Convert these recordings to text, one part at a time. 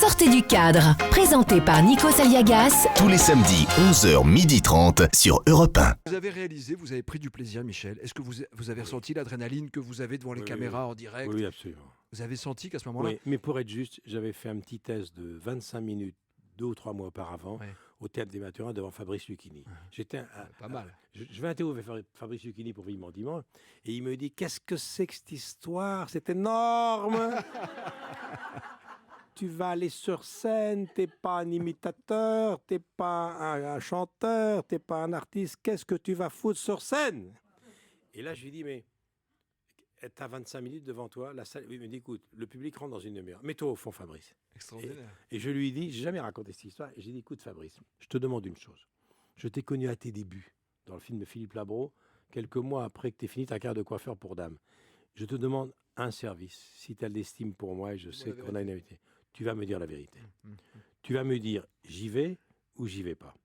Sortez du cadre. Présenté par Nikos Aliagas. Tous les samedis, 11h30 sur Europe 1. Vous avez réalisé, vous avez pris du plaisir, Michel. Est-ce que vous avez ressenti l'adrénaline que vous avez devant les caméras en direct? Oui, absolument. Vous avez senti qu'à ce moment-là... Oui, mais pour être juste, j'avais fait un petit test de 25 minutes 2 ou 3 mois auparavant Ouais. au Théâtre des Mathurins devant Fabrice Lucchini. J'étais Pas mal. Je vais interviewer Fabrice Lucchini pour Vivement Dimanche et il me dit qu'est-ce que c'est que cette histoire? C'est énorme. Tu vas aller sur scène, t'es pas un imitateur, t'es pas un chanteur, t'es pas un artiste. Qu'est-ce que tu vas foutre sur scène? Et là, je lui dis mais t'as 25 minutes devant toi, la salle. Il me dit écoute, le public rentre dans une demi-heure. Mets-toi au fond, Fabrice. Extraordinaire. Et je lui dis, j'ai jamais raconté cette histoire, et j'ai dit, écoute Fabrice, je te demande une chose. Je t'ai connu à tes débuts, dans le film de Philippe Labro, quelques mois après que tu aies fini ta carrière de coiffeur pour dames. Je te demande un service, si tu as de l'estime pour moi, et je sais qu'on a une invitée. Tu vas me dire la vérité. Tu vas me dire, j'y vais ou j'y vais pas.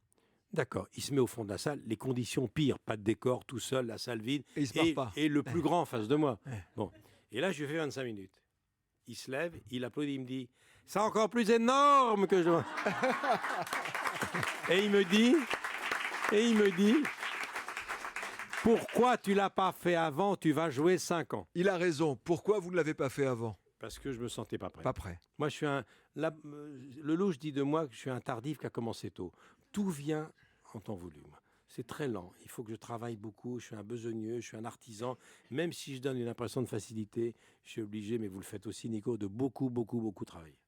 D'accord, il se met au fond de la salle, les conditions pires, pas de décor, tout seul, la salle vide, Et il se marre pas. et le plus grand en face de moi. Bon, et là, je lui fais 25 minutes. Il se lève, il applaudit, il me dit « C'est encore plus énorme que je... » Et il me dit « Pourquoi tu l'as pas fait avant? Tu vas jouer 5 ans. Il a raison. Pourquoi vous ne l'avez pas fait avant » Parce que je me sentais pas prêt. Pas prêt. Moi, je suis le louche dit de moi que je suis un tardif qui a commencé tôt. Tout vient en temps voulu. C'est très lent. Il faut que je travaille beaucoup. Je suis un besogneux, je suis un artisan. Même si je donne une impression de facilité, je suis obligé, mais vous le faites aussi, Nico, de beaucoup, beaucoup, beaucoup travailler.